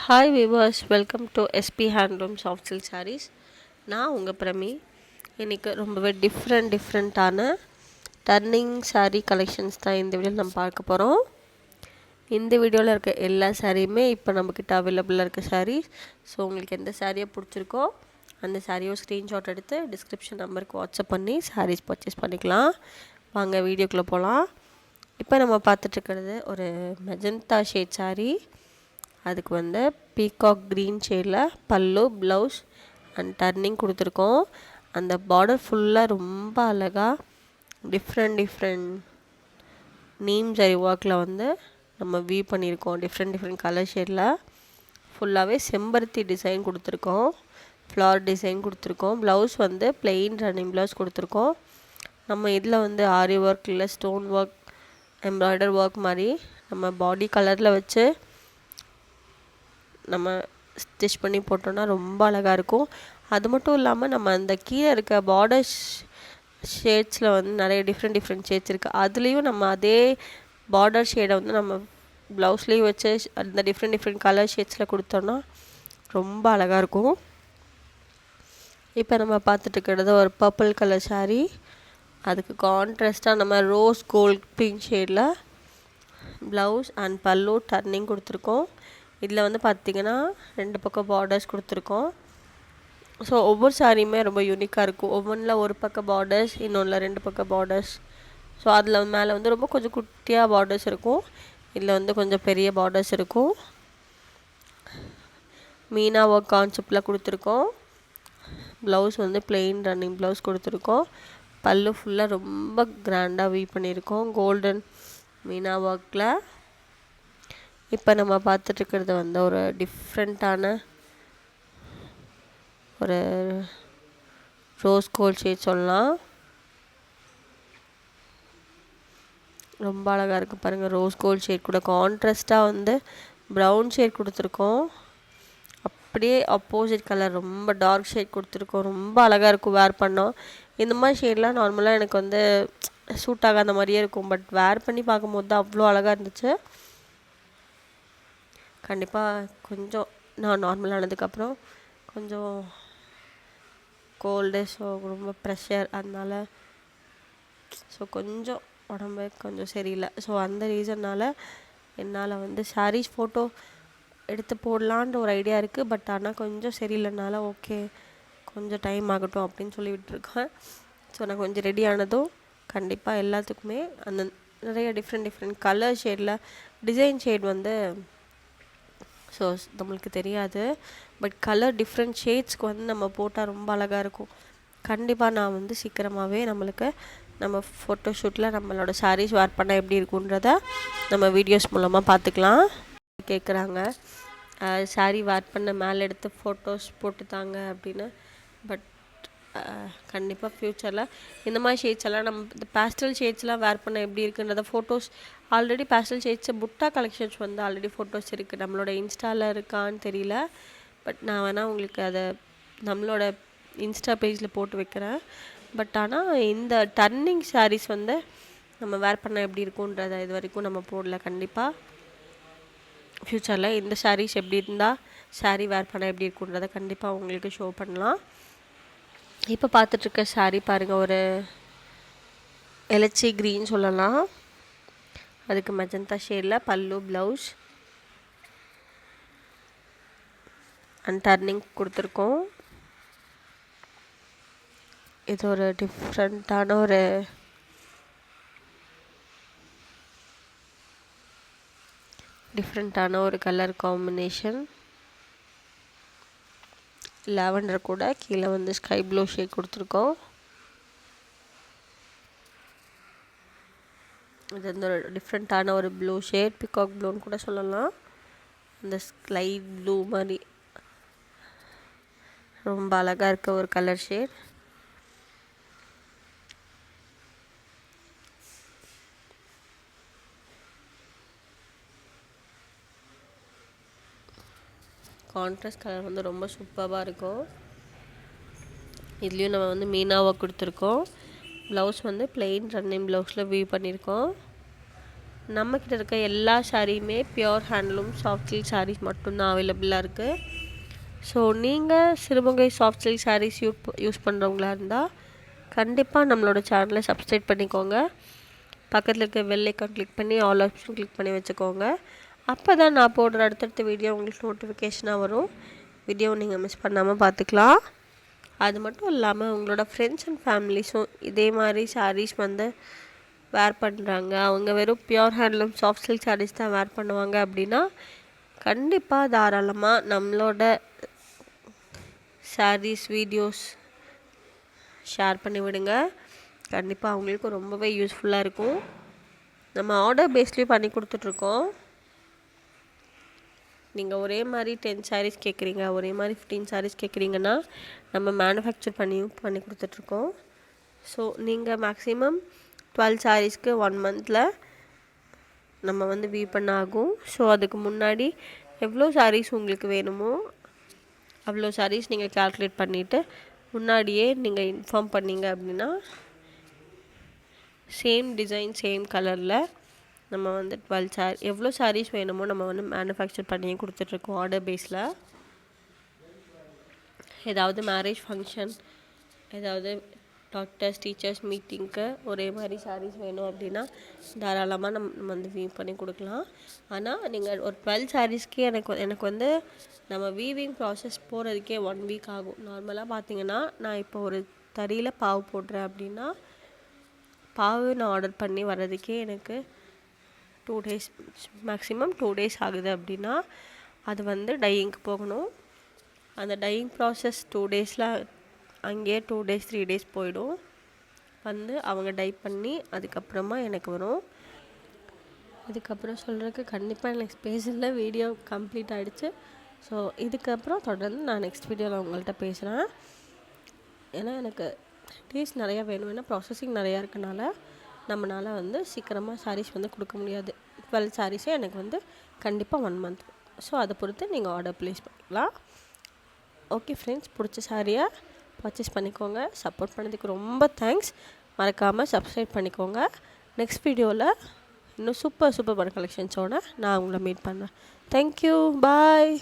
Hi viewers, welcome to SP handloom soft silk sarees. நான் உங்கள் பிரமி. இன்றைக்கி ரொம்பவே டிஃப்ரெண்ட்டான டர்னிங் சாரீ கலெக்ஷன்ஸ் தான் இந்த வீடியோவில் நம்ம பார்க்க போகிறோம். இந்த வீடியோவில் இருக்க எல்லா சாரியுமே இப்போ நம்மக்கிட்ட அவைலபிளாக இருக்க சாரீஸ். ஸோ உங்களுக்கு எந்த சாரியை பிடிச்சிருக்கோ அந்த சாரியை ஸ்க்ரீன்ஷாட் எடுத்து டிஸ்கிரிப்ஷன் நம்பருக்கு வாட்ஸ்அப் பண்ணி சாரீஸ் பர்ச்சேஸ் பண்ணிக்கலாம். வாங்க வீடியோக்குள்ளே போகலாம். இப்போ நம்ம பார்த்துட்ருக்கிறது ஒரு மெஜந்தா ஷேட் சாரீ. அதுக்கு வந்து பீகாக் க்ரீன் ஷேடில் பல்லு, ப்ளவுஸ் அண்ட் டர்னிங் கொடுத்துருக்கோம். அந்த பார்டர் ஃபுல்லாக ரொம்ப அழகாக டிஃப்ரெண்ட் நீம் ஜரி ஒர்க்கில் வந்து நம்ம வியூ பண்ணியிருக்கோம். டிஃப்ரெண்ட் கலர் ஷேடில் ஃபுல்லாகவே செம்பருத்தி டிசைன் கொடுத்துருக்கோம், ஃப்ளவர் டிசைன் கொடுத்துருக்கோம். ப்ளவுஸ் வந்து பிளெயின் ரன்னிங் ப்ளவுஸ் கொடுத்துருக்கோம். நம்ம இதில் வந்து ஆரி ஒர்க் இல்லை ஸ்டோன் ஒர்க், எம்ப்ராய்டர் ஒர்க் மாதிரி நம்ம பாடி கலரில் வச்சு நம்ம ஸ்டிச் பண்ணி போட்டோன்னா ரொம்ப அழகாக இருக்கும். அது மட்டும் இல்லாமல் நம்ம அந்த கீழே இருக்க பார்டர் ஷேட்ஸில் வந்து நிறைய டிஃப்ரெண்ட் ஷேட்ஸ் இருக்குது. அதுலேயும் நம்ம அதே பார்டர் ஷேடை வந்து நம்ம ப்ளவுஸ்லேயும் வச்சு அந்த டிஃப்ரெண்ட் கலர் ஷேட்ஸில் கொடுத்தோன்னா ரொம்ப அழகாக இருக்கும். இப்போ நம்ம பார்த்துட்டுருக்கிறது ஒரு பர்பிள் கலர் சாரீ. அதுக்கு கான்ட்ராஸ்ட்டாக நம்ம ரோஸ் கோல்ட் பிங்க் ஷேடில் ப்ளவுஸ் அண்ட் பல்லு டர்னிங் கொடுத்துருக்கோம். இதில் வந்து பார்த்திங்கன்னா 2 பக்கம் பார்டர்ஸ் கொடுத்துருக்கோம். ஸோ ஒவ்வொரு சாரியுமே ரொம்ப யூனிக்காக இருக்கும். ஒவ்வொன்றில் ஒரு பக்கம் பார்டர்ஸ், இன்னொன்றில் 2 பக்கம் பார்டர்ஸ். ஸோ அதில் மேலே வந்து ரொம்ப கொஞ்சம் குட்டியாக பார்டர்ஸ் இருக்கும், இதில் வந்து கொஞ்சம் பெரிய பார்டர்ஸ் இருக்கும். மீனா ஒர்க் கான்செப்டில் கொடுத்துருக்கோம். ப்ளவுஸ் வந்து பிளெயின் ரன்னிங் ப்ளவுஸ் கொடுத்துருக்கோம். பல்லு ஃபுல்லாக ரொம்ப கிராண்டாக வீவ் பண்ணியிருக்கோம் கோல்டன் மீனா ஒர்க்கில். இப்போ நம்ம பார்த்துட்ருக்கிறது வந்து ஒரு டிஃப்ரெண்ட்டான ஒரு ரோஸ் கோல்ட் ஷேட் சொல்லலாம். ரொம்ப அழகாக இருக்குது பாருங்கள். ரோஸ் கோல்ட் ஷேட் கூட கான்ட்ராஸ்ட்டாக வந்து ப்ரௌன் ஷேட் கொடுத்துருக்கோம். அப்படியே ஆப்போசிட் கலர் ரொம்ப டார்க் ஷேட் கொடுத்துருக்கோம். ரொம்ப அழகாக இருக்கும் வேர் பண்ணோம். இந்த மாதிரி ஷேட்லாம் நார்மலாக எனக்கு வந்து சூட் ஆகாத மாதிரியே இருக்கும், பட் வேர் பண்ணி பார்க்கும்போது தான் அவ்வளோ அழகாக இருந்துச்சு. கண்டிப்பாக கொஞ்சம் நான் நார்மலானதுக்கப்புறம் கொஞ்சம் கோல்டு, ஸோ ரொம்ப ப்ரெஷர், அதனால் ஸோ கொஞ்சம் உடம்பு கொஞ்சம் சரியில்லை. ஸோ அந்த ரீசன்னால் என்னால் வந்து சாரீஸ் ஃபோட்டோ எடுத்து போடலான்ற ஒரு ஐடியா இருக்குது. பட் ஆனால் கொஞ்சம் சரியில்லைனால ஓகே கொஞ்சம் டைம் ஆகட்டும் அப்படின்னு சொல்லி விட்டுருக்கேன். ஸோ நான் கொஞ்சம் ரெடி ஆனதும் கண்டிப்பாக எல்லாத்துக்குமே அந்த நிறைய டிஃப்ரெண்ட் கலர் ஷேடில் டிசைன் ஷேட் வந்து ஸோ நம்மளுக்கு தெரியாது, பட் கலர் டிஃப்ரெண்ட் ஷேட்ஸ்க்கு வந்து நம்ம போட்டால் ரொம்ப அழகாக இருக்கும். கண்டிப்பாக நான் வந்து சீக்கிரமாகவே நம்ம ஃபோட்டோஷூட்டில் நம்மளோட சாரீஸ் வேர் பண்ணால் எப்படி இருக்குன்றத நம்ம வீடியோஸ் மூலமாக பார்த்துக்கலாம். கேட்குறாங்க சாரீ வேர் பண்ண மேலே எடுத்து ஃபோட்டோஸ் போட்டுத்தாங்க அப்படின்னு. பட் கண்டிப்பாக ஃப்யூச்சரில் இந்த மாதிரி ஷேட்ஸ் எல்லாம் நம்ம இந்த பேஸ்டல் ஷேட்ஸ்லாம் வேர் பண்ண எப்படி இருக்குன்றத ஃபோட்டோஸ் ஆல்ரெடி பேஸ்டல் ஷேட்ஸை புட்டா கலெக்ஷன்ஸ் வந்து ஆல்ரெடி ஃபோட்டோஸ் இருக்குது. நம்மளோட இன்ஸ்டாவில் இருக்கான்னு தெரியல, பட் நான் வேணால் உங்களுக்கு அதை நம்மளோட இன்ஸ்டா பேஜில் போட்டு வைக்கிறேன். பட் ஆனால் இந்த டர்னிங் சாரீஸ் வந்து நம்ம வேர் பண்ண எப்படி இருக்குன்றதை இது வரைக்கும் நம்ம போடல. கண்டிப்பாக ஃப்யூச்சரில் இந்த சாரீஸ் எப்படி இருந்தால் சாரீ வேர் பண்ண எப்படி இருக்குன்றதை கண்டிப்பாக உங்களுக்கு ஷோ பண்ணலாம். இப்போ பார்த்துட்ருக்க சாரீ பாருங்கள், ஒரு எலச்சி க்ரீன் சொல்லலாம். அதுக்கு மெஜந்தா ஷேடில் பல்லு, ப்ளவுஸ் அண்ட் டர்னிங் கொடுத்துருக்கோம். இது ஒரு டிஃப்ரெண்ட்டான ஒரு கலர் காம்பினேஷன். லாவெண்டர் கூட கீழே வந்து ஸ்கை ப்ளூ ஷேட் கொடுத்துருக்கோம். இது வந்து ஒரு டிஃப்ரெண்ட்டான ஒரு ப்ளூ ஷேட், பிகாக் ப்ளூன்னு கூட சொல்லலாம். அந்த லைட் ப்ளூ மாதிரி ரொம்ப அழகாக இருக்க ஒரு கலர் ஷேட். கான்ட்ராஸ்ட் கலர் வந்து ரொம்ப சூப்பராக இருக்கும். இதுலேயும் நம்ம வந்து மீனாவாக கொடுத்துருக்கோம். ப்ளவுஸ் வந்து பிளெயின் ரன்னிங் ப்ளவுஸில் வியூ பண்ணியிருக்கோம். நம்மக்கிட்ட இருக்க எல்லா சாரியுமே pure handloom soft silk saris மட்டும்தான் அவைலபிளாக இருக்குது. ஸோ நீங்கள் Sirumugai soft silk saris use பண்ணுறவங்களா இருந்தால் கண்டிப்பாக நம்மளோட சேனலை சப்ஸ்கிரைப் பண்ணிக்கோங்க. பக்கத்தில் இருக்க பெல் ஐக்கான் கிளிக் பண்ணி ஆல் ஆப்ஷன் கிளிக் பண்ணி வச்சுக்கோங்க. அப்போ தான் நான் போடுற அடுத்தடுத்த வீடியோ உங்களுக்கு நோட்டிஃபிகேஷனாக வரும். வீடியோ நீங்கள் மிஸ் பண்ணாமல் பார்த்துக்கலாம். அது மட்டும் இல்லாமல் உங்களோட ஃப்ரெண்ட்ஸ் அண்ட் ஃபேமிலிஸும் இதே மாதிரி சாரீஸ் வந்து வேர் பண்ணுறாங்க, அவங்க வெறும் pure handloom soft silk sarees தான் வேர் பண்ணுவாங்க அப்படின்னா கண்டிப்பாக தாராளமாக நம்மளோட சாரீஸ் வீடியோஸ் ஷேர் பண்ணி விடுங்க. கண்டிப்பாக அவங்களுக்கு ரொம்பவே யூஸ்ஃபுல்லாக இருக்கும். நம்ம ஆர்டர் பேஸ்லேயும் பண்ணி கொடுத்துட்ருக்கோம். நீங்கள் ஒரே மாதிரி 10 சாரீஸ் கேட்குறீங்க, ஒரே மாதிரி 15 சாரீஸ் கேட்குறீங்கன்னா நம்ம மேனுஃபேக்சர் பண்ணி கொடுத்துட்ருக்கோம். ஸோ நீங்கள் மேக்ஸிமம் 12 சாரீஸ்க்கு 1 மந்தில் நம்ம வந்து வீ பண்ண ஆகும். ஸோ அதுக்கு முன்னாடி எவ்வளோ சாரீஸ் உங்களுக்கு வேணுமோ அவ்வளோ சாரீஸ் நீங்கள் கால்குலேட் பண்ணிவிட்டு முன்னாடியே நீங்கள் இன்ஃபார்ம் பண்ணிங்க அப்படின்னா சேம் டிசைன் சேம் கலரில் நம்ம வந்து 12 எவ்வளோ சாரீஸ் வேணுமோ நம்ம வந்து மேனுஃபேக்சர் பண்ணி கொடுத்துட்ருக்கோம் ஆர்டர் பேஸில். ஏதாவது மேரேஜ் ஃபங்க்ஷன், ஏதாவது டாக்டர்ஸ் டீச்சர்ஸ் மீட்டிங்க்கு ஒரே மாதிரி சாரீஸ் வேணும் அப்படின்னா தாராளமாக நம்ம வந்து வீவ் பண்ணி கொடுக்கலாம். ஆனால் நீங்கள் ஒரு 12 சாரீஸ்க்கு எனக்கு வந்து நம்ம வீவிங் ப்ராசஸ் போகிறதுக்கே 1 வீக் ஆகும். நார்மலாக பார்த்தீங்கன்னா நான் இப்போ ஒரு தறியில் பாவு போடுறேன் அப்படின்னா பாவு நான் ஆர்டர் பண்ணி வர்றதுக்கே எனக்கு 2 டேஸ் மேக்ஸிமம் 2 டேஸ் ஆகுது அப்படின்னா அது வந்து டையிங்க்கு போகணும். அந்த டையிங் ப்ராசஸ் 2 டேஸில் அங்கேயே 2 டேஸ் 3 டேஸ் போயிடும். வந்து அவங்க டை பண்ணி அதுக்கப்புறமா எனக்கு வரும். இதுக்கப்புறம் சொல்கிறதுக்கு கண்டிப்பாக எனக்கு ஸ்பேஸ் இல்லை. வீடியோ கம்ப்ளீட் ஆகிடுச்சு. ஸோ இதுக்கப்புறம் தொடர்ந்து நான் நெக்ஸ்ட் வீடியோவில் உங்கள்கிட்ட பேசுகிறேன். ஏன்னா எனக்கு டேஸ் நிறையா வேணும். ஏன்னா ப்ராசஸிங் நிறையா இருக்கனால நம்மளால் வந்து சீக்கிரமாக சாரீஸ் வந்து கொடுக்க முடியாது. 12 சாரீஸே எனக்கு வந்து கண்டிப்பாக 1 மந்த். ஸோ அதை பொறுத்து நீங்கள் ஆர்டர் ப்ளேஸ் பண்ணிக்கலாம். ஓகே ஃப்ரெண்ட்ஸ், பிடிச்ச சாரியை பர்ச்சேஸ் பண்ணிக்கோங்க. சப்போர்ட் பண்ணதுக்கு ரொம்ப தேங்க்ஸ். மறக்காமல் சப்ஸ்கிரைப் பண்ணிக்கோங்க. நெக்ஸ்ட் வீடியோவில் இன்னும் சூப்பர் கலெக்ஷன்ஸோடு நான் உங்களை மீட் பண்ணுறேன். தேங்க்யூ, பாய்.